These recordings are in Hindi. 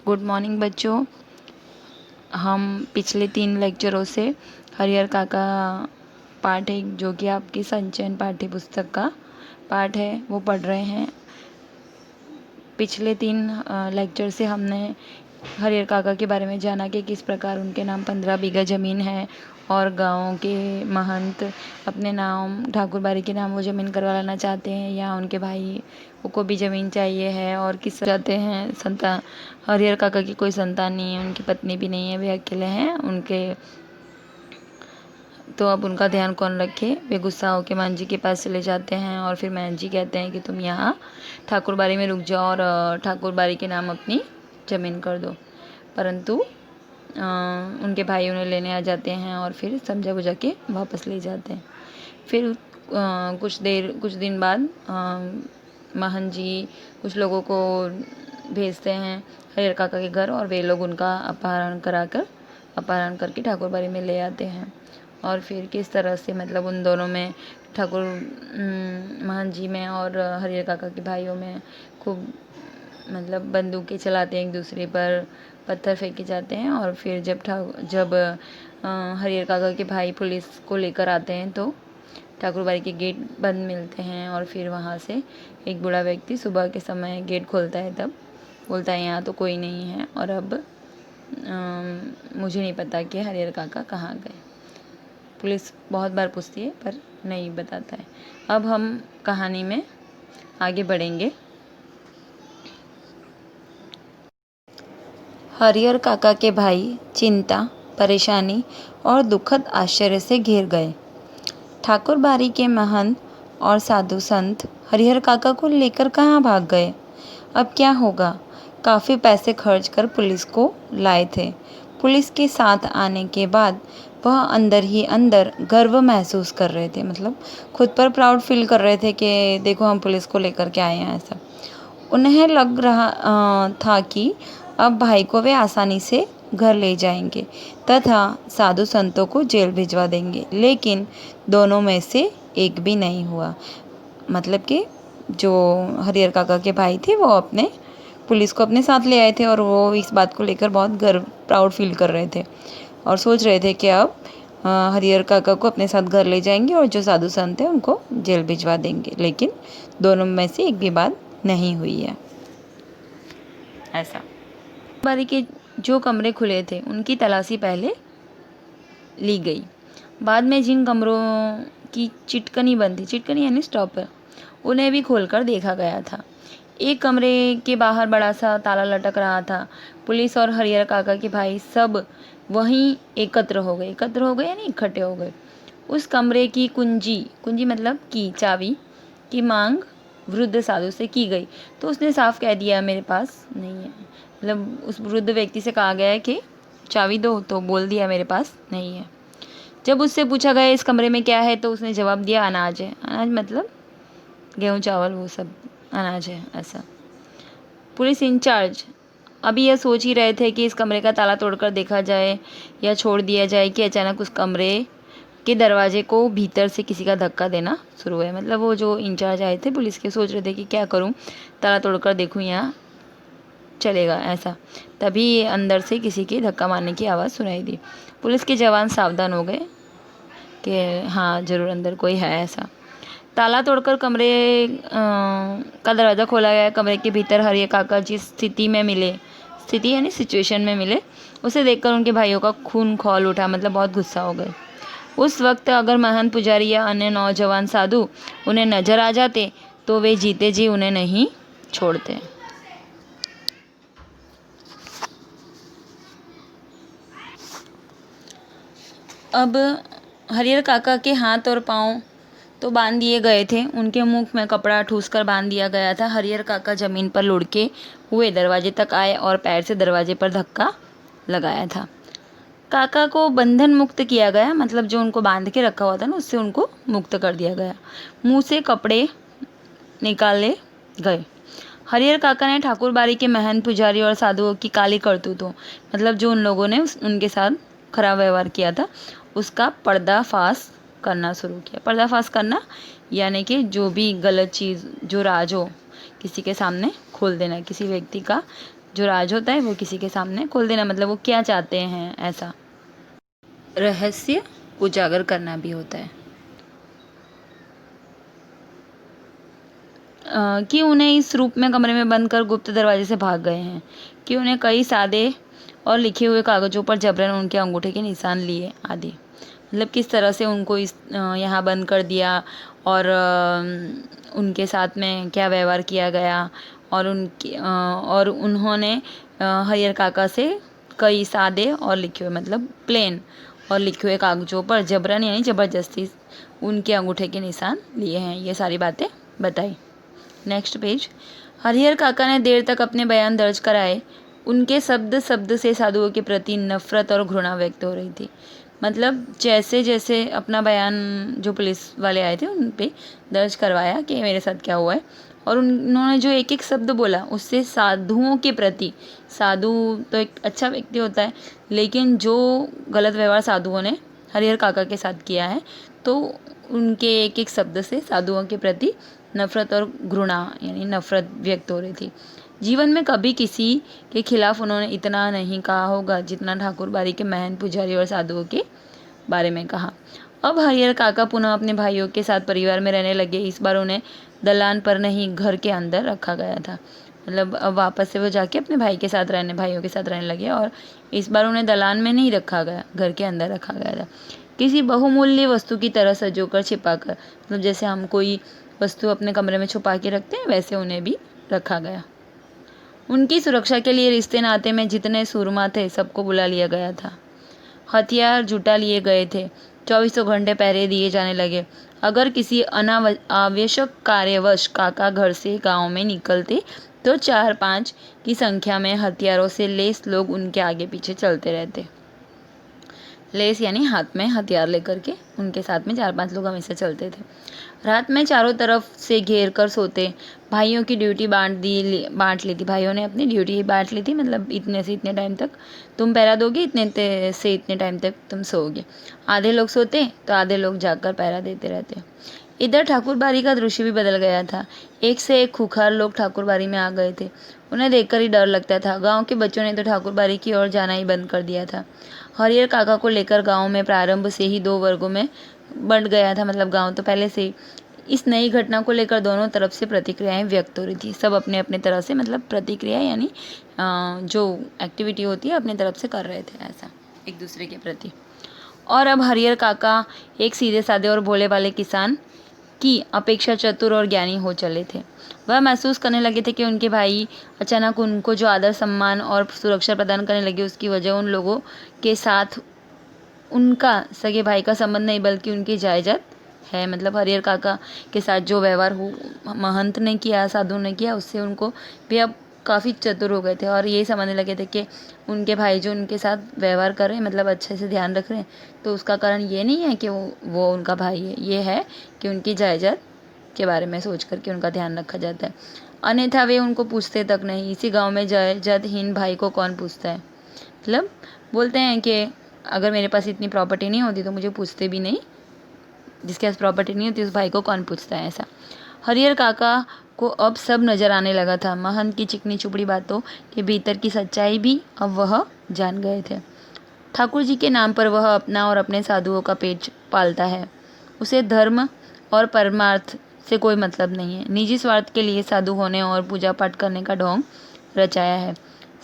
गुड मॉर्निंग बच्चों। हम पिछले 3 लेक्चरों से हरिहर काका पाठ एक जो कि आपकी संचयन पाठ्य पुस्तक का पाठ है वो पढ़ रहे हैं। पिछले 3 लेक्चर से हमने हरिहर काका के बारे में जाना कि किस प्रकार उनके नाम 15 बीघा ज़मीन है और गाँव के महंत अपने नाम ठाकुर बाड़ी के नाम वो ज़मीन करवा लेना चाहते हैं या उनके भाई को भी ज़मीन चाहिए है और किस चाहते हैं। संतान हरिहर काका की कोई संतान नहीं है, उनकी पत्नी भी नहीं है, वे अकेले हैं उनके। तो अब उनका ध्यान कौन रखे। वे गुस्सा होकर मान जी के पास चले जाते हैं और फिर मान जी कहते हैं कि तुम यहाँ ठाकुर बाड़ी में रुक जाओ और ठाकुर बाड़ी के नाम अपनी ज़मीन कर दो। परंतु उनके भाई उन्हें लेने आ जाते हैं और फिर समझा बुझा के वापस ले जाते हैं। फिर कुछ दिन बाद महन जी कुछ लोगों को भेजते हैं हरिहर काका के घर और वे लोग उनका अपहरण करके ठाकुर बाड़ी में ले आते हैं। और फिर किस तरह से मतलब उन दोनों में ठाकुर महन जी में और हरिहर काका के भाइयों में खूब मतलब बंदूकें चलाते हैं, एक दूसरे पर पत्थर फेंके जाते हैं। और फिर जब हरिहर काका के भाई पुलिस को लेकर आते हैं तो ठाकुर बाड़ी के गेट बंद मिलते हैं और फिर वहाँ से एक बूढ़ा व्यक्ति सुबह के समय गेट खोलता है, तब बोलता है यहाँ तो कोई नहीं है और अब मुझे नहीं पता कि हरिहर काका कहाँ गए। पुलिस बहुत बार पूछती है पर नहीं बताता है। अब हम कहानी में आगे बढ़ेंगे। हरिहर काका के भाई चिंता, परेशानी और दुखद आश्चर्य से घिर गए। ठाकुर बाड़ी के महंत और साधु संत हरिहर काका को लेकर कहाँ भाग गए। अब क्या होगा। काफ़ी पैसे खर्च कर पुलिस को लाए थे। पुलिस के साथ आने के बाद वह अंदर ही अंदर गर्व महसूस कर रहे थे, मतलब खुद पर प्राउड फील कर रहे थे कि देखो हम पुलिस को लेकर के आए हैं। ऐसा उन्हें लग रहा था कि अब भाई को वे आसानी से घर ले जाएंगे तथा साधु संतों को जेल भिजवा देंगे, लेकिन दोनों में से एक भी नहीं हुआ। मतलब कि जो हरिहर काका के भाई थे वो अपने पुलिस को अपने साथ ले आए थे और वो इस बात को लेकर बहुत गर्व प्राउड फील कर रहे थे और सोच रहे थे कि अब हरिहर काका को अपने साथ घर ले जाएंगे और जो साधु संत हैं उनको जेल भिजवा देंगे, लेकिन दोनों में से एक भी बात नहीं हुई है। ऐसा बारी के जो कमरे खुले थे उनकी तलाशी पहले ली गई। बाद में जिन कमरों की चिटकनी बंद थी, चिटकनी यानी स्टॉपर, उन्हें भी खोलकर देखा गया था। एक कमरे के बाहर बड़ा सा ताला लटक रहा था। पुलिस और हरिहर काका के भाई सब वहीं एकत्र हो गए यानी इकट्ठे हो गए। उस कमरे की कुंजी मतलब की चाबी की मांग वृद्ध साधु से की गई तो उसने साफ कह दिया मेरे पास नहीं है। मतलब उस वृद्ध व्यक्ति से कहा गया है कि चाबी दो, तो बोल दिया मेरे पास नहीं है। जब उससे पूछा गया इस कमरे में क्या है तो उसने जवाब दिया अनाज है। अनाज मतलब गेहूँ चावल वो सब अनाज है। ऐसा पुलिस इंचार्ज अभी यह सोच ही रहे थे कि इस कमरे का ताला तोड़कर देखा जाए या छोड़ दिया जाए कि अचानक उस कमरे के दरवाजे को भीतर से किसी का धक्का देना शुरू हुआ। मतलब वो जो इंचार्ज आए थे पुलिस के सोच रहे थे कि क्या करूं, ताला तोड़कर देखूं या चलेगा। ऐसा तभी अंदर से किसी के धक्का मारने की आवाज़ सुनाई दी। पुलिस के जवान सावधान हो गए कि हाँ ज़रूर अंदर कोई है। ऐसा ताला तोड़कर कमरे का दरवाज़ा खोला गया। कमरे के भीतर हरिहर काका जिस स्थिति यानी सिचुएशन में मिले उसे देखकर उनके भाइयों का खून खौल उठा, मतलब बहुत गुस्सा हो गए। उस वक्त अगर महंत पुजारी या अन्य नौजवान साधु उन्हें नजर आ जाते तो वे जीते जी उन्हें नहीं छोड़ते। अब हरिहर काका के हाथ और पाँव तो बांध दिए गए थे, उनके मुख में कपड़ा ठूस कर बांध दिया गया था। हरिहर काका जमीन पर लुढ़के हुए दरवाजे तक आए और पैर से दरवाजे पर धक्का लगाया था। काका को बंधन मुक्त किया गया, मतलब जो उनको बांध के रखा हुआ था ना उससे उनको मुक्त कर दिया गया। मुंह से कपड़े निकाले गए। हरिहर काका ने ठाकुर बाड़ी के महंत पुजारी और साधुओं की काली करतूतों, मतलब जो उन लोगों ने उनके साथ खराब व्यवहार किया था उसका पर्दाफाश करना शुरू किया। पर्दाफाश करना यानी कि जो भी गलत चीज़ जो राज हो किसी के सामने खोल देना, किसी व्यक्ति का जो राज होता है वो किसी के सामने खोल देना, मतलब वो क्या चाहते हैं ऐसा। रहस्य उजागर करना भी होता है। कि उन्हें इस रूप में कमरे में बंद कर गुप्त दरवाजे से भाग गए हैं, कि उन्हें कई सादे और लिखे हुए कागज़ों पर जबरन उनके अंगूठे के निशान लिए आदि। मतलब किस तरह से उनको इस यहाँ बंद कर दिया और उनके साथ में क्या व्यवहार किया गया, और उन्होंने हरिहर काका से कई सादे और लिखे हुए, मतलब प्लेन और लिखे हुए कागज़ों पर जबरन यानी ज़बरदस्ती उनके अंगूठे के निशान लिए हैं। ये सारी बातें बताई। Next page. हरिहर काका ने देर तक अपने बयान दर्ज कराए। उनके शब्द शब्द से साधुओं के प्रति नफरत और घृणा व्यक्त हो रही थी। मतलब जैसे जैसे अपना बयान जो पुलिस वाले आए थे उन पे दर्ज करवाया कि मेरे साथ क्या हुआ है, और उन्होंने जो एक एक शब्द बोला उससे साधुओं के प्रति, साधु तो एक अच्छा व्यक्ति होता है, लेकिन जो गलत व्यवहार साधुओं ने हरिहर काका के साथ किया है, तो उनके एक एक शब्द से साधुओं के प्रति नफरत और घृणा यानी नफरत व्यक्त हो रही थी। जीवन में कभी किसी के खिलाफ उन्होंने इतना नहीं कहा होगा जितना ठाकुर बाड़ी के महंत पुजारी और साधुओं के बारे में कहा। अब हरिहर काका पुनः अपने भाइयों के साथ परिवार में रहने लगे। इस बार उन्हें दलान पर नहीं, घर के अंदर रखा गया था। मतलब अब वापस से वो जाके अपने भाइयों के साथ रहने लगे, और इस बार उन्हें दलान में नहीं रखा गया, घर के अंदर रखा गया था। किसी बहुमूल्य वस्तु की तरह सजोकर छिपाकर, मतलब जैसे हम कोई वस्तु अपने कमरे में छुपा के रखते हैं वैसे उन्हें भी रखा गया। उनकी सुरक्षा के लिए रिश्ते नाते में जितने सूरमा थे सबको बुला लिया गया था। हथियार जुटा लिए गए थे। 24 घंटे पहरे दिए जाने लगे। अगर किसी आवश्यक कार्यवश काका घर से गांव में निकलते तो 4-5 की संख्या में हथियारों से लैस लोग उनके आगे पीछे चलते रहते। लेस यानी हाथ में हथियार लेकर के उनके साथ में 4-5 लोग हमेशा चलते थे। रात में चारों तरफ से घेर कर सोते। भाइयों की ड्यूटी बांट ली थी। भाइयों ने अपनी ड्यूटी बांट ली थी, मतलब इतने से इतने टाइम तक तुम पहरा दोगे, इतने से इतने टाइम तक तुम सोओगे। आधे लोग सोते तो आधे लोग जाकर पहरा देते रहते। इधर ठाकुरबाड़ी का दृश्य भी बदल गया था। एक से एक खूंखार लोग ठाकुरबाड़ी में आ गए थे। उन्हें देखकर ही डर लगता था। गांव के बच्चों ने तो ठाकुरबाड़ी की ओर जाना ही बंद कर दिया था। हरिहर काका को लेकर गांव में प्रारंभ से ही 2 वर्गों में बंट गया था। मतलब गांव तो पहले से ही इस नई घटना को लेकर दोनों तरफ से प्रतिक्रियाएं व्यक्त हो रही थी। सब अपने अपने तरह से, मतलब प्रतिक्रिया यानी जो एक्टिविटी होती है अपने तरफ से कर रहे थे ऐसा एक दूसरे के प्रति। और अब हरिहर काका एक सीधे साधे और भोले वाले किसान की अपेक्षा चतुर और ज्ञानी हो चले थे। वह महसूस करने लगे थे कि उनके भाई अचानक उनको जो आदर सम्मान और सुरक्षा प्रदान करने लगे उसकी वजह उन लोगों के साथ उनका सगे भाई का संबंध नहीं बल्कि उनकी जायदाद है। मतलब हरिहर काका के साथ जो व्यवहार हो महंत ने किया, साधु ने किया, उससे उनको भी अब काफ़ी चतुर हो गए थे और ये समझने लगे थे कि उनके भाई जो उनके साथ व्यवहार कर रहे हैं, मतलब अच्छे से ध्यान रख रहे हैं, तो उसका कारण ये नहीं है कि वो उनका भाई है, ये है कि उनकी जायदाद के बारे में सोच करके उनका ध्यान रखा जाता है। अन्यथा वे उनको पूछते तक नहीं। इसी गांव में जायदादहीन भाई को कौन पूछता है। मतलब बोलते हैं कि अगर मेरे पास इतनी प्रॉपर्टी नहीं होती तो मुझे पूछते भी नहीं, जिसके पास प्रॉपर्टी नहीं होती उस भाई को कौन पूछता है ऐसा। हरिहर काका को अब सब नज़र आने लगा था। महंत की चिकनी चुपड़ी बातों के भीतर की सच्चाई भी अब वह जान गए थे। ठाकुर जी के नाम पर वह अपना और अपने साधुओं का पेट पालता है। उसे धर्म और परमार्थ से कोई मतलब नहीं है। निजी स्वार्थ के लिए साधु होने और पूजा पाठ करने का ढोंग रचाया है।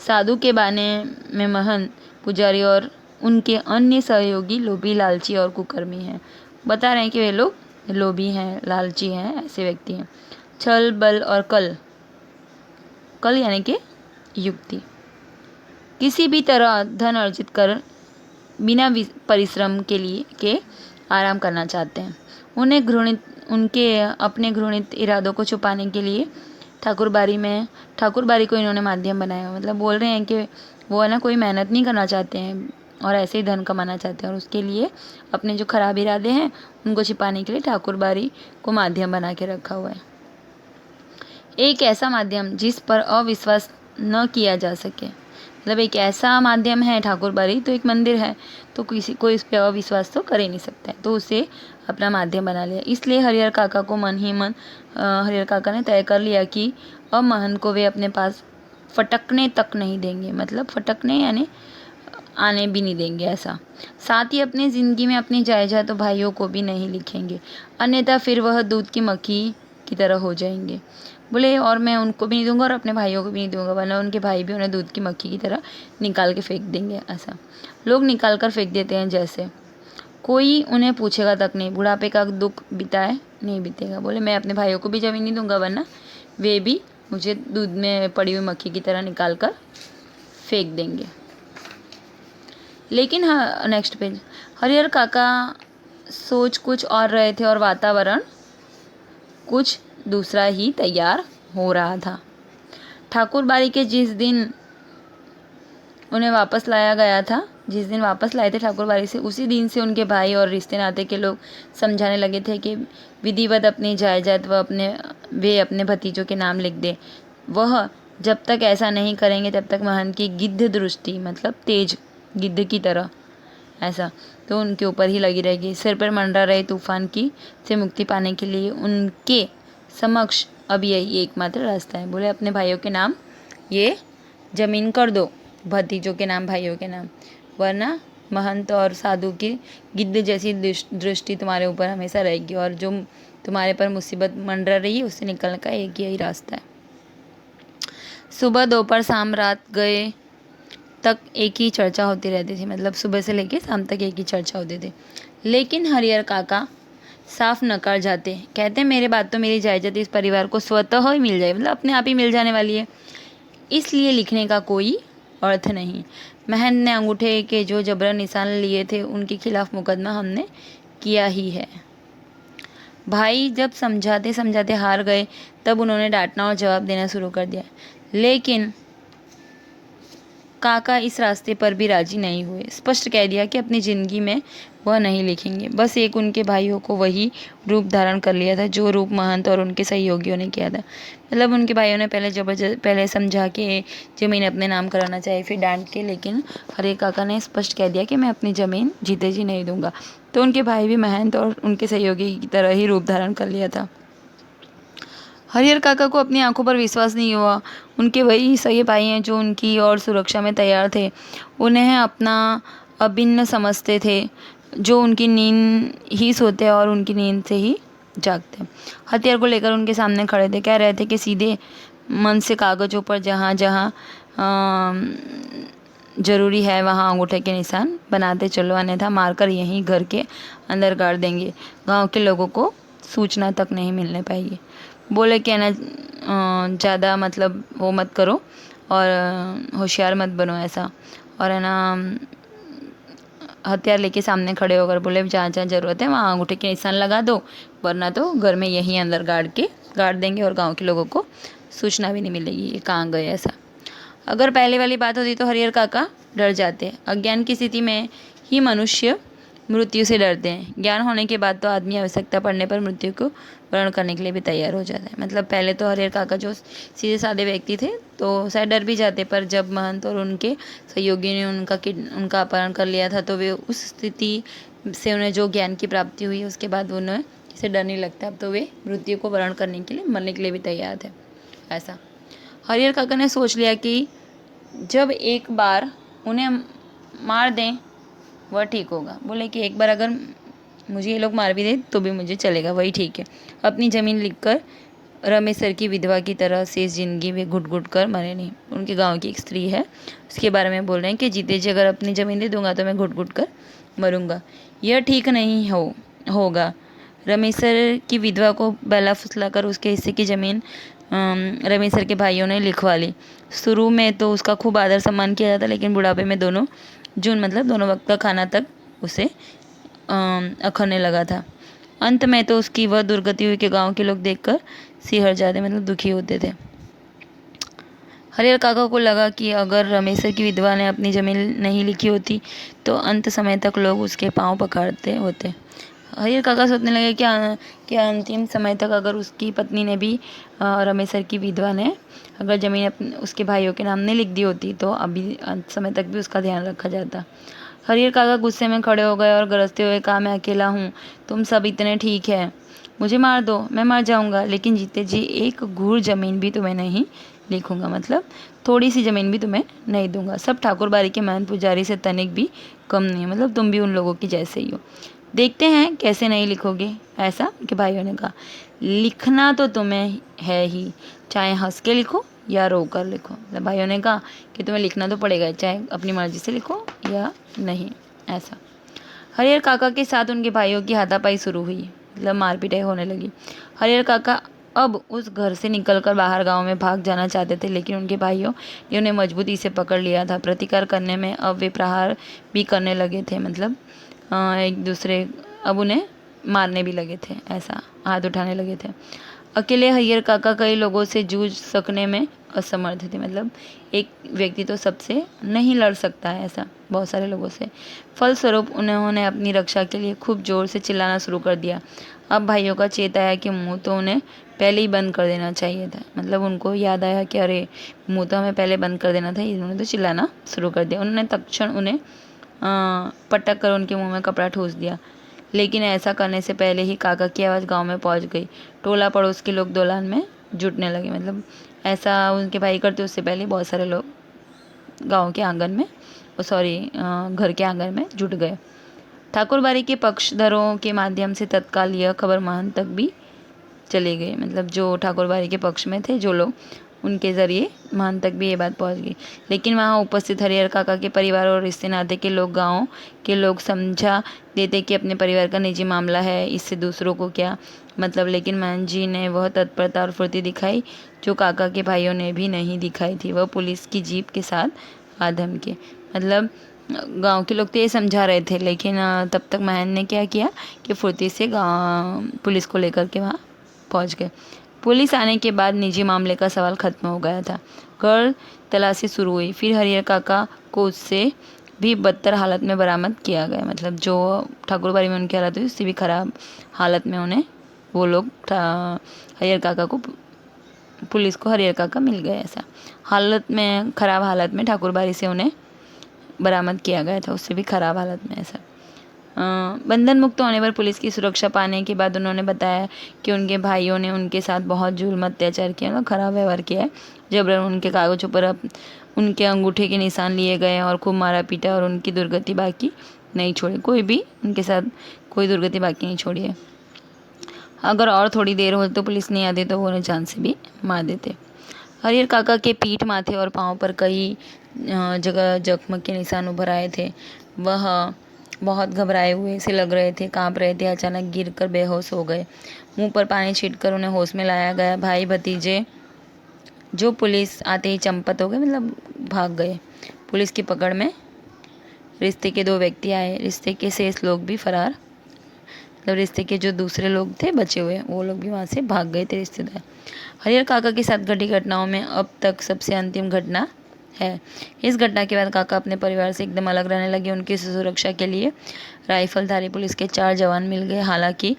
साधु के बाने में महंत, पुजारी और उनके अन्य सहयोगी लोभी, लालची और कुकर्मी हैं। बता रहे हैं कि वे लोग लोभी हैं, लालची हैं, ऐसे व्यक्ति हैं। छल, बल और कल यानी कि युक्ति, किसी भी तरह धन अर्जित कर बिना परिश्रम के आराम करना चाहते हैं। उनके अपने घृणित इरादों को छुपाने के लिए ठाकुरबाड़ी को इन्होंने माध्यम बनाया। मतलब बोल रहे हैं कि वो है ना कोई मेहनत नहीं करना चाहते हैं और ऐसे ही धन कमाना चाहते हैं, और उसके लिए अपने जो खराब इरादे हैं उनको छिपाने के लिए ठाकुरबाड़ी को माध्यम बना के रखा हुआ है। एक ऐसा माध्यम जिस पर अविश्वास न किया जा सके। मतलब एक ऐसा माध्यम है ठाकुरबाड़ी, तो एक मंदिर है, तो किसी कोई इस पर अविश्वास तो कर ही नहीं सकता है, तो उसे अपना माध्यम बना लिया। इसलिए हरिहर काका को मन ही मन हरिहर काका ने तय कर लिया कि अब महंत को वे अपने पास फटकने तक नहीं देंगे, मतलब फटकने यानी आने भी नहीं देंगे ऐसा। साथ ही अपनी ज़िंदगी में अपनी जायदाद भाइयों को भी नहीं लिखेंगे, अन्यथा फिर वह दूध की मक्खी की तरह हो जाएंगे। बोले और मैं उनको भी नहीं दूंगा और अपने भाइयों को भी नहीं दूंगा, वरना उनके भाई भी उन्हें दूध की मक्खी की तरह निकाल के फेंक देंगे। ऐसा लोग निकाल कर फेंक देते हैं, जैसे कोई उन्हें पूछेगा तक नहीं। बुढ़ापे का दुख बिताए नहीं बीतेगा। बोले मैं अपने भाइयों को भी जमीन नहीं दूंगा, वरना वे भी मुझे दूध में पड़ी हुई मक्खी की तरह निकाल कर फेंक देंगे। लेकिन हाँ, नेक्स्ट पेज, हरिहर काका सोच कुछ और रहे थे और वातावरण कुछ दूसरा ही तैयार हो रहा था। ठाकुर बाड़ी के जिस दिन उन्हें वापस लाया गया था, जिस दिन वापस लाए थे ठाकुर बाड़ी से, उसी दिन से उनके भाई और रिश्ते नाते के लोग समझाने लगे थे कि विधिवत अपनी जायदाद वे अपने भतीजों के नाम लिख दे। वह जब तक ऐसा नहीं करेंगे तब तक महंत की गिद्ध दृष्टि, मतलब तेज गिद्ध की तरह ऐसा, तो उनके ऊपर ही लगी रहेगी। सिर पर मंडरा रहे तूफान की से मुक्ति पाने के लिए उनके समक्ष अब यही एकमात्र रास्ता है। बोले अपने भाइयों के नाम ये जमीन कर दो, भतीजों के नाम, भाइयों के नाम, वरना महंत और साधु की गिद्ध जैसी दृष्टि तुम्हारे ऊपर हमेशा रहेगी, और जो तुम्हारे पर मुसीबत मंडरा रही है उससे निकलने का एक यही रास्ता है। सुबह दोपहर शाम रात गए तक एक ही चर्चा होती रहती थी, मतलब सुबह से लेकर शाम तक एक ही चर्चा होती थी। लेकिन हरिहर काका साफ नकार जाते, कहते मेरे बात तो मेरी जायदाद इस परिवार को स्वतः ही मिल जाए, मतलब अपने आप ही मिल जाने वाली है, इसलिए लिखने का कोई अर्थ नहीं। महंत ने अंगूठे के जो जबरन निशान लिए थे उनके खिलाफ मुकदमा हमने किया ही है। भाई जब समझाते समझाते हार गए तब उन्होंने डांटना और जवाब देना शुरू कर दिया, लेकिन काका इस रास्ते पर भी राजी नहीं हुए। स्पष्ट कह दिया कि अपनी ज़िंदगी में वह नहीं लिखेंगे। बस एक उनके भाइयों को वही रूप धारण कर लिया था जो रूप महंत और उनके सहयोगियों ने किया था। मतलब उनके भाइयों ने पहले समझा के ज़मीन अपने नाम कराना चाहिए, फिर डांट के, लेकिन हरिहर काका ने स्पष्ट कह दिया कि मैं अपनी ज़मीन जीते जी नहीं दूंगा। तो उनके भाई भी महंत और उनके सहयोगी की तरह ही रूप धारण कर लिया था। हरिहर काका को अपनी आंखों पर विश्वास नहीं हुआ। उनके वही सगे भाई हैं जो उनकी और सुरक्षा में तैयार थे, उन्हें अपना अभिन्न समझते थे, जो उनकी नींद ही सोते और उनकी नींद से ही जागते। हथियार को लेकर उनके सामने खड़े थे, कह रहे थे कि सीधे मन से कागज़ों पर जहाँ जहाँ ज़रूरी है वहाँ अंगूठे के निशान बनाते चलो, अन्यथा मारकर यहीं घर के अंदर गाड़ देंगे। गांव के लोगों को सूचना तक नहीं मिलने पाएगी। बोले कि ना ज़्यादा मतलब वो मत करो और होशियार मत बनो ऐसा, और है ना हथियार लेके सामने खड़े होकर बोले जहाँ जहाँ ज़रूरत है वहाँ अंगूठे के निशान लगा दो, वरना तो घर में यहीं अंदर गाड़ देंगे और गांव के लोगों को सूचना भी नहीं मिलेगी ये कहाँ गए ऐसा। अगर पहले वाली बात होती तो हरिहर काका डर जाते। अज्ञान की स्थिति में ही मनुष्य मृत्यु से डरते हैं, ज्ञान होने के बाद तो आदमी आवश्यकता पड़ने पर मृत्यु को वर्ण करने के लिए भी तैयार हो जाता है। मतलब पहले तो हरिहर काका जो सीधे साधे व्यक्ति थे तो शायद डर भी जाते, पर जब महंत और उनके सहयोगी ने उनका अपहरण कर लिया था तो वे उस स्थिति से उन्हें जो ज्ञान की प्राप्ति हुई उसके बाद उन्हें किसी डर नहीं लगता। अब तो वे मृत्यु को वर्ण करने के लिए, मरने के लिए भी तैयार थे ऐसा। हरिहर काका ने सोच लिया कि जब एक बार उन्हें मार दें वह ठीक होगा। बोले कि एक बार अगर मुझे ये लोग मार भी दे तो भी मुझे चलेगा, वही ठीक है। अपनी ज़मीन लिखकर रमेश सर की विधवा की तरह से ज़िंदगी में घुट घुट कर मरे नहीं। उनके गांव की एक स्त्री है, उसके बारे में बोल रहे हैं कि जीते जी अगर अपनी ज़मीन दे दूंगा तो मैं घुट घुट कर मरूंगा, यह ठीक नहीं होगा। रमेश सर की विधवा को बहला फुसला कर उसके हिस्से की ज़मीन रमेश सर के भाइयों ने लिखवा ली। शुरू में तो उसका खूब आदर सम्मान किया जाता, लेकिन बुढ़ापे में दोनों वक्त का खाना तक उसे अखरने लगा था। अंत में तो उसकी वह दुर्गति हुई कि गांव के लोग देखकर सिहर जाते, मतलब दुखी होते थे। हरिहर काका को लगा कि अगर रमेश की विधवा ने अपनी ज़मीन नहीं लिखी होती तो अंत समय तक लोग उसके पांव पकड़ते होते। हरिहर काका सोचने लगे कि अंतिम समय तक अगर उसकी पत्नी ने भी रमेश की विधवा ने अगर ज़मीन उसके भाइयों के नाम नहीं लिख दी होती तो अभी अंत समय तक भी उसका ध्यान रखा जाता। हरिहर काका गुस्से में खड़े हो गए और गरजते हुए कहा, मैं अकेला हूँ, तुम सब इतने ठीक है, मुझे मार दो, मैं मर जाऊँगा, लेकिन जीते जी एक घूर ज़मीन भी तुम्हें नहीं लिखूंगा, मतलब थोड़ी सी ज़मीन भी तुम्हें नहीं दूंगा। सब ठाकुर बाड़ी के महंत पुजारी से तनिक भी कम नहीं है, मतलब तुम भी उन लोगों की जैसे ही हो। देखते हैं कैसे नहीं लिखोगे, ऐसा उनके भाइयों ने कहा। लिखना तो तुम्हें है ही, चाहे हंस के लिखो या रो कर लिखो। मतलब भाइयों ने कहा कि तुम्हें लिखना तो पड़ेगा, चाहे अपनी मर्जी से लिखो या नहीं, ऐसा। हरिहर काका के साथ उनके भाइयों की हाथापाई शुरू हुई, मतलब मारपीटाई होने लगी। हरिहर काका अब उस घर से निकलकर बाहर गांव में भाग जाना चाहते थे, लेकिन उनके भाइयों ने उन्हें मजबूती से पकड़ लिया था। प्रतिकार करने में अब वे प्रहार भी करने लगे थे, मतलब एक दूसरे, अब उन्हें मारने भी लगे थे, ऐसा हाथ उठाने लगे थे। अकेले हरिहर काका कई लोगों से जूझ सकने में असमर्थ थे, मतलब एक व्यक्ति तो सबसे नहीं लड़ सकता है, ऐसा बहुत सारे लोगों से। फलस्वरूप उन्होंने अपनी रक्षा के लिए खूब जोर से चिल्लाना शुरू कर दिया। अब भाइयों का चेत आया कि मुंह तो उन्हें पहले ही बंद कर देना चाहिए था, मतलब उनको याद आया कि अरे मुंह तो हमें पहले बंद कर देना था, इन्होंने तो चिल्लाना शुरू कर दिया। उन्होंने तत्क्षण उन्हें पटक कर उनके मुंह में कपड़ा ठूस दिया, लेकिन ऐसा करने से पहले ही काका की आवाज़ गांव में पहुंच गई। टोला पड़ोस के लोग दोलान में जुटने लगे, मतलब ऐसा उनके भाई करते उससे पहले बहुत सारे लोग गांव के आंगन में, घर के आंगन में जुट गए। ठाकुरबाड़ी के पक्षधरों के माध्यम से तत्काल यह खबर महंत तक भी चली गई, मतलब जो ठाकुरबाड़ी के पक्ष में थे जो लोग, उनके ज़रिए महंत तक भी ये बात पहुंच गई। लेकिन वहाँ उपस्थित हरिहर काका के परिवार और रिश्ते नाते के लोग, गाँव के लोग समझा देते कि अपने परिवार का निजी मामला है, इससे दूसरों को क्या मतलब। लेकिन महंत जी ने वह तत्परता और फुर्ती दिखाई जो काका के भाइयों ने भी नहीं दिखाई थी। वह पुलिस की जीप के साथ आधम के, मतलब गांव के लोग तो ये समझा रहे थे, लेकिन तब तक महंत ने क्या किया कि फुर्ती से गांव पुलिस को लेकर के वहाँ पहुँच गए। पुलिस आने के बाद निजी मामले का सवाल खत्म हो गया था। घर तलाशी शुरू हुई, फिर हरिहर काका को उससे भी बदतर हालत में बरामद किया गया, मतलब जो ठाकुरबाड़ी में उनकी हालत हुई उससे भी खराब हालत में उन्हें वो लोग हरिहर काका को, पुलिस को हरिहर काका मिल गए। ऐसा हालत में, खराब हालत में ठाकुरबाड़ी से उन्हें बरामद किया गया था, उससे भी खराब हालत में, ऐसा। बंधन मुक्त होने पर पुलिस की सुरक्षा पाने के बाद उन्होंने बताया कि उनके भाइयों ने उनके साथ बहुत जुल्म अत्याचार किया, मतलब खराब व्यवहार किया है। जबरन उनके कागजों पर उनके अंगूठे के निशान लिए गए और खूब मारा पीटा, और उनकी दुर्गति बाकी नहीं छोड़ी, कोई भी उनके साथ कोई दुर्गति बाकी नहीं छोड़ी है। अगर और थोड़ी देर हो तो पुलिस नहीं आती तो वो उन्हें जान से भी मार देते। हरिहर काका के पीठ, माथे और पाँव पर कई जगह जख्म के निशान उभर आए थे। वह बहुत घबराए हुए से लग रहे थे, कांप रहे थे। अचानक गिरकर बेहोश हो गए। मुंह पर पानी छींटकर उन्हें होश में लाया गया। भाई भतीजे जो पुलिस आते ही चंपत हो गए, मतलब भाग गए। पुलिस की पकड़ में रिश्ते के 2 व्यक्ति आए। रिश्ते के शेष लोग भी फरार, मतलब रिश्ते के जो दूसरे लोग थे बचे हुए, वो लोग भी वहाँ से भाग गए थे, रिश्तेदार। हरिहर काका के साथ घटी घटनाओं में अब तक सबसे अंतिम घटना है। इस घटना के बाद काका अपने परिवार से एकदम अलग रहने लगे। उनकी सुरक्षा के लिए राइफलधारी पुलिस के 4 जवान मिल गए। हालांकि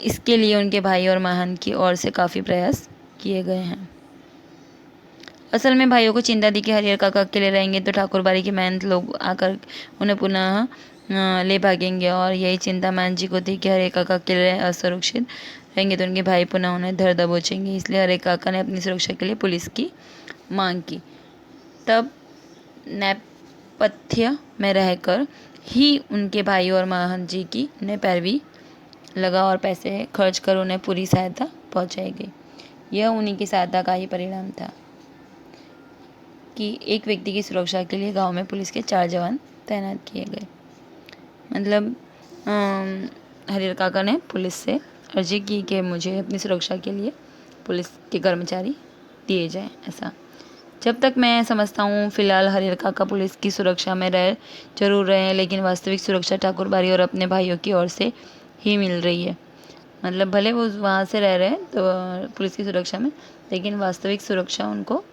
इसके लिए उनके भाई और महंत की ओर से काफ़ी प्रयास किए गए हैं। असल में भाइयों को चिंता थी कि हरिहर काका अकेले रहेंगे तो ठाकुरबाड़ी के महंत लोग आकर उन्हें पुनः ले भागेंगे, और यही चिंता महंत जी को थी कि हरिहर काका अकेले असुरक्षित रहेंगे तो उनके भाई पुनः उन्हें धर दबोचेंगे। इसलिए हरिहर काका ने अपनी सुरक्षा के लिए पुलिस की मांग की। तब नेपथ्य में रहकर ही उनके भाई और महंत जी की उन्हें पैरवी लगा और पैसे खर्च कर उन्हें पूरी सहायता पहुंचाई गई। यह उन्हीं की सहायता का ही परिणाम था कि एक व्यक्ति की सुरक्षा के लिए गांव में पुलिस के 4 जवान तैनात किए गए। मतलब हरिहर काका ने पुलिस से अर्जी की कि मुझे अपनी सुरक्षा के लिए पुलिस के कर्मचारी दिए जाएं, ऐसा। जब तक मैं समझता हूँ फिलहाल हरिहर काका पुलिस की सुरक्षा में रह जरूर रहे हैं, लेकिन वास्तविक सुरक्षा ठाकुरबाड़ी और अपने भाइयों की ओर से ही मिल रही है। मतलब भले वो वहाँ से रह रहे हैं तो पुलिस की सुरक्षा में, लेकिन वास्तविक सुरक्षा उनको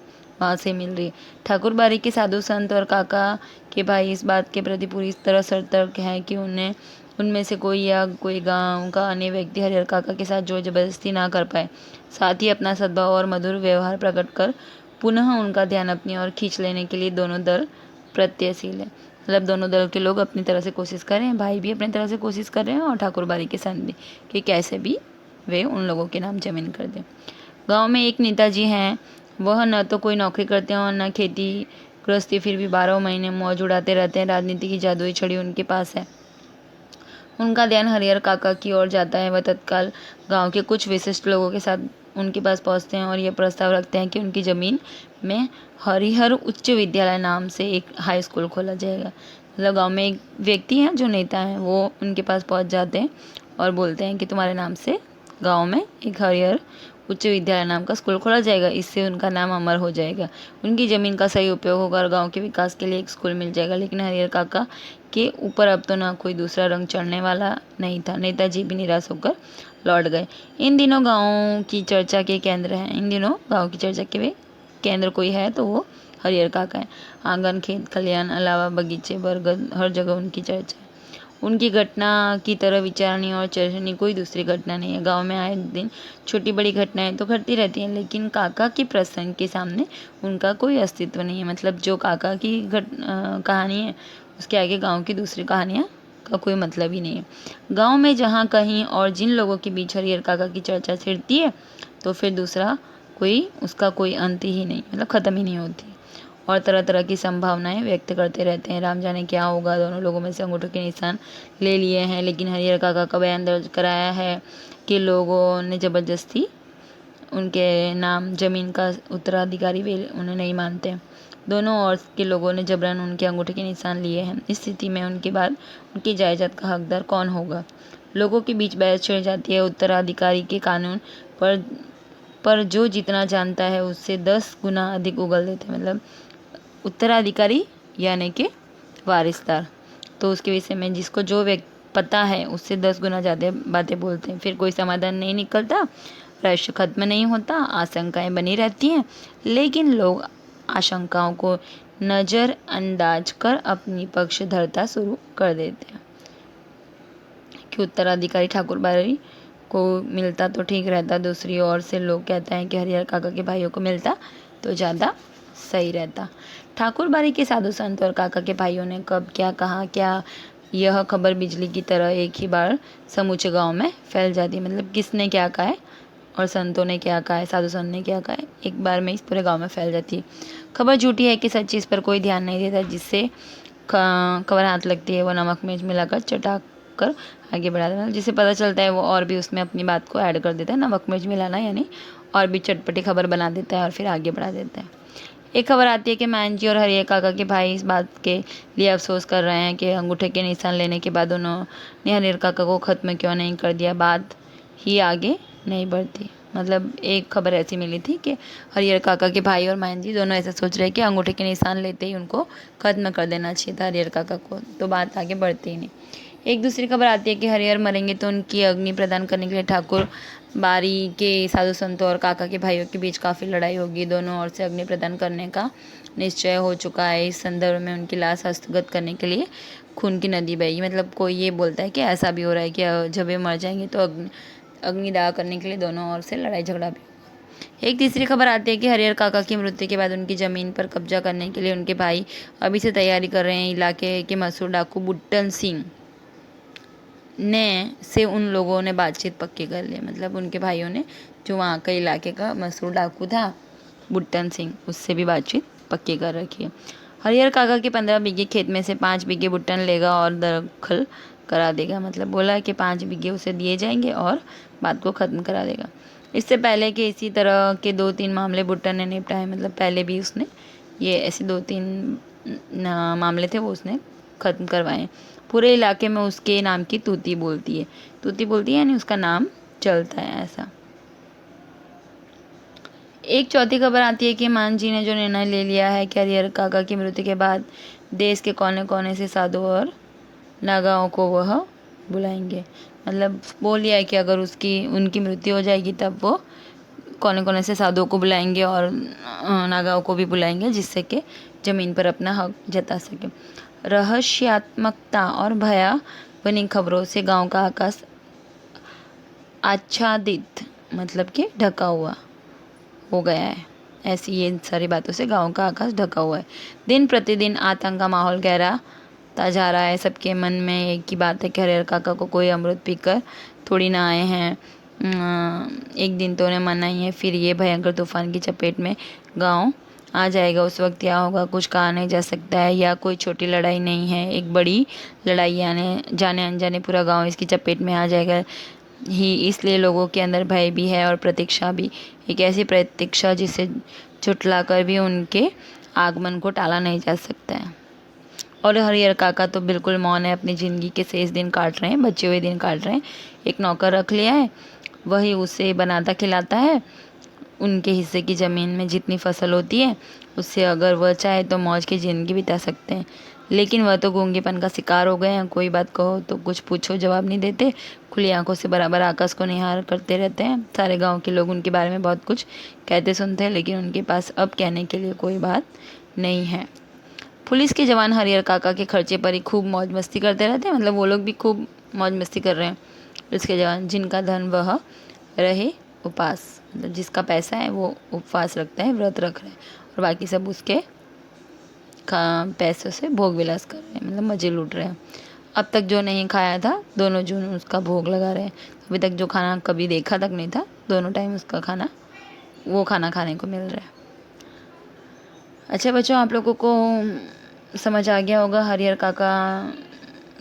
वहाँ से मिल रही है। ठाकुरबाड़ी के साधु संत और काका के भाई इस बात के प्रति पूरी तरह सतर्क हैं कि उनमें से कोई या कोई गांव का अन्य व्यक्ति हरिहर काका के साथ जोर जबरदस्ती ना कर पाए। साथ ही अपना सद्भाव और मधुर व्यवहार प्रकट कर पुनः उनका ध्यान अपनी ओर खींच लेने के लिए दोनों दल प्रत्ययशील है। मतलब दोनों दल के लोग अपनी तरह से कोशिश कर रहे हैं, भाई भी अपनी तरह से कोशिश कर रहे हैं और ठाकुरबाड़ी के संत भी, कि कैसे भी वे उन लोगों के नाम जमीन कर दें। गांव में एक नेताजी हैं वह न तो कोई नौकरी करते हैं और न खेती गृहस्थी, फिर भी 12 महीने मौज उड़ाते रहते हैं। राजनीति की जादुई छड़ी उनके पास है। उनका ध्यान हरिहर काका की ओर जाता है। वह तत्काल गांव के कुछ विशिष्ट लोगों के साथ उनके पास पहुंचते हैं और यह प्रस्ताव रखते हैं कि उनकी ज़मीन में हरिहर उच्च विद्यालय नाम से एक हाई स्कूल खोला जाएगा। मतलब गांव में एक व्यक्ति हैं जो नेता हैं, वो उनके पास पहुंच जाते हैं और बोलते हैं कि तुम्हारे नाम से गांव में एक हरिहर उच्च विद्यालय नाम का स्कूल खोला जाएगा, इससे उनका नाम अमर हो जाएगा, उनकी ज़मीन का सही उपयोग होगा और गांव के विकास के लिए एक स्कूल मिल जाएगा। लेकिन हरिहर काका के ऊपर अब तो ना कोई दूसरा रंग चढ़ने वाला नहीं था। नेताजी भी निराश होकर लौट गए। इन दिनों गांव की चर्चा के केंद्र हैं इन दिनों गांव की चर्चा के वे केंद्र कोई है तो वो हरिहर काका है। आंगन, खेत खलिहान, अलावा बगीचे, बरगद, हर जगह उनकी चर्चा है। उनकी घटना की तरह विचारणी और चर्चनीय कोई दूसरी घटना नहीं है। गांव में आए दिन छोटी बड़ी घटनाएं तो घटती रहती हैं, लेकिन काका की प्रसंग के सामने उनका कोई अस्तित्व नहीं है। मतलब जो काका की कहानी है, उसके आगे गांव की दूसरी कहानियां का कोई मतलब ही नहीं है। गांव में जहाँ कहीं और जिन लोगों के बीच हरिहर काका की चर्चा छिड़ती है, तो फिर दूसरा कोई उसका कोई अंत ही नहीं, मतलब ख़त्म ही नहीं होती, और तरह तरह की संभावनाएं व्यक्त करते रहते हैं। राम जाने क्या होगा। दोनों लोगों में से अंगूठों के निशान ले लिए हैं, लेकिन हरिहर काका का बयान दर्ज कराया है कि लोगों ने ज़बरदस्ती उनके नाम ज़मीन का उत्तराधिकारी वे उन्हें नहीं मानते। दोनों ओर के लोगों ने जबरन उनके अंगूठे के निशान लिए हैं। इस स्थिति में उनके बाद उनकी जायदाद का हकदार कौन होगा। लोगों के बीच बहस छिड़ जाती है उत्तराधिकारी के कानून पर जो जितना जानता है उससे 10 गुना अधिक उगल देते हैं। मतलब उत्तराधिकारी यानी कि वारिसदार, तो उसके विषय में जिसको जो पता है उससे 10 गुना ज़्यादा बातें बोलते हैं। फिर कोई समाधान नहीं निकलता, प्रश्न खत्म नहीं होता, आशंकाएं बनी रहती हैं, लेकिन लोग आशंकाओं को नज़रअंदाज कर अपनी पक्षधरता शुरू कर देते हैं कि उत्तराधिकारी ठाकुर बारी को मिलता तो ठीक रहता। दूसरी ओर से लोग कहते हैं कि हरिहर काका के भाइयों को मिलता तो ज़्यादा सही रहता। ठाकुर बारी के साधु संत और काका के भाइयों ने कब क्या कहा, क्या यह खबर बिजली की तरह एक ही बार समूचे गांव में फैल जाती है। मतलब किसने क्या कहा है और संतों ने क्या कहा है, साधु संत ने क्या कहा है, एक बार में इस पूरे गांव में फैल जाती है। खबर झूठी है कि सच्ची, इस पर कोई ध्यान नहीं देता। जिससे खबर हाथ लगती है वो नमक मिर्च मिलाकर चटाक कर आगे बढ़ा देना। जिसे पता चलता है वो और भी उसमें अपनी बात को ऐड कर देता है। नमक मिर्च मिलाना यानी और भी चटपटी खबर बना देता है और फिर आगे बढ़ा देता है। एक खबर आती है कि मान जी और हरिहर काका के भाई इस बात के लिए अफसोस कर रहे हैं कि अंगूठे के निशान लेने के बाद उन्होंने हरिहर काका को ख़त्म क्यों नहीं कर दिया। बात ही आगे नहीं बढ़ती। मतलब एक खबर ऐसी मिली थी कि हरिहर काका के भाई और मान जी दोनों ऐसा सोच रहे हैं कि अंगूठे के निशान लेते ही उनको ख़त्म कर देना चाहिए था हरिहर काका को, तो बात आगे बढ़ती ही नहीं। एक दूसरी खबर आती है कि हरिहर मरेंगे तो उनकी अग्नि प्रदान करने के लिए ठाकुर बारी के साधु संतों और काका के भाइयों के बीच काफ़ी लड़ाई होगी। दोनों ओर से अग्नि प्रदान करने का निश्चय हो चुका है। इस संदर्भ में उनकी लाश हस्तगत करने के लिए खून की नदी बहेगी। मतलब कोई ये बोलता है कि ऐसा भी हो रहा है कि जब ये मर जाएंगे तो अग्निदाह करने के लिए दोनों ओर से लड़ाई झगड़ा भी। एक तीसरी खबर आती है कि हरिहर काका की मृत्यु के बाद उनकी ज़मीन पर कब्जा करने के लिए उनके भाई अभी से तैयारी कर रहे हैं। इलाके के मशहूर डाकू बुट्टन सिंह से उन लोगों ने बातचीत पक्की कर ली। मतलब उनके भाइयों ने, जो वहाँ का इलाके का मशहूर डाकू था बुट्टन सिंह, उससे भी बातचीत पक्की कर रखी है। हरिहर काका के 15 बीघे खेत में से 5 बीघे बुट्टन लेगा और दखल करा देगा। मतलब बोला कि 5 बीघे उसे दिए जाएंगे और बात को ख़त्म करा देगा। इससे पहले कि इसी तरह के 2-3 मामले बुट्टन ने निपटाए। मतलब पहले भी उसने ये ऐसे 2-3 मामले थे वो उसने ख़त्म करवाए। पूरे इलाके में उसके नाम की तूती बोलती है यानी उसका नाम चलता है ऐसा। एक चौथी खबर आती है कि मान जी ने जो निर्णय ले लिया है कि हरिहर काका की मृत्यु के बाद देश के कोने कोने से साधु और नागाओं को वह बुलाएंगे। मतलब बोल लिया है कि अगर उनकी मृत्यु हो जाएगी तब वो कोने कोने से साधुओं को बुलाएंगे और नागाओं को भी बुलाएंगे, जिससे कि ज़मीन पर अपना हक जता सके। रहस्यात्मकता और भयावनी खबरों से गांव का आकाश आच्छादित, मतलब कि ढका हुआ हो गया है। ऐसी ये सारी बातों से गांव का आकाश ढका हुआ है। दिन प्रतिदिन आतंक का माहौल गहराता जा रहा है। सबके मन में एक ही बात है कि हरिहर काका को कोई अमृत पीकर थोड़ी ना आए हैं। एक दिन तो उन्हें मना ही है, फिर ये भयंकर तूफान की चपेट में गांव आ जाएगा। उस वक्त क्या होगा कुछ कहा नहीं जा सकता है। या कोई छोटी लड़ाई नहीं है, एक बड़ी लड़ाई आने जाने अनजाने पूरा गांव इसकी चपेट में आ जाएगा ही। इसलिए लोगों के अंदर भय भी है और प्रतीक्षा भी, एक ऐसी प्रतीक्षा जिसे झुठलाकर भी उनके आगमन को टाला नहीं जा सकता है। और हरिहर काका तो बिल्कुल मौन है, अपनी ज़िंदगी के शेष दिन काट रहे हैं, बचे हुए दिन काट रहे हैं। एक नौकर रख लिया है, वही उसे बनाता खिलाता है। उनके हिस्से की ज़मीन में जितनी फसल होती है उससे अगर वह चाहे तो मौज की ज़िंदगी बिता सकते हैं। लेकिन वह तो गूंगेपन का शिकार हो गए हैं, कोई बात कहो तो कुछ पूछो जवाब नहीं देते, खुली आंखों से बराबर आकाश को निहार करते रहते हैं। सारे गांव के लोग उनके बारे में बहुत कुछ कहते सुनते हैं, लेकिन उनके पास अब कहने के लिए कोई बात नहीं है। पुलिस के जवान हरिहर काका के खर्चे पर ही खूब मौज मस्ती करते रहते हैं, मतलब वो लोग भी खूब मौज मस्ती कर रहे हैं। पुलिस के जवान जिनका धन वह रहे उपास, मतलब जिसका पैसा है वो उपवास रखता है, व्रत रख रहे हैं, और बाकी सब उसके पैसों से भोग विलास कर रहे हैं, मतलब मजे लूट रहे हैं। अब तक जो नहीं खाया था दोनों जून उसका भोग लगा रहे हैं। अभी तक जो खाना कभी देखा तक नहीं था, दोनों टाइम उसका खाना वो खाना खाने को मिल रहा है। अच्छा बच्चों, आप लोगों को समझ आ गया होगा हरिहर काका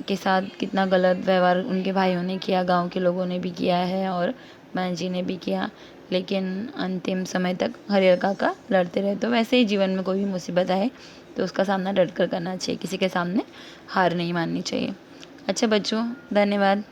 के साथ कितना गलत व्यवहार उनके भाइयों ने किया, गांव के लोगों ने भी किया है और बहन जी ने भी किया। लेकिन अंतिम समय तक हरिहर काका लड़ते रहे। तो वैसे ही जीवन में कोई भी मुसीबत आए तो उसका सामना डट कर करना चाहिए, किसी के सामने हार नहीं माननी चाहिए। अच्छा बच्चों, धन्यवाद।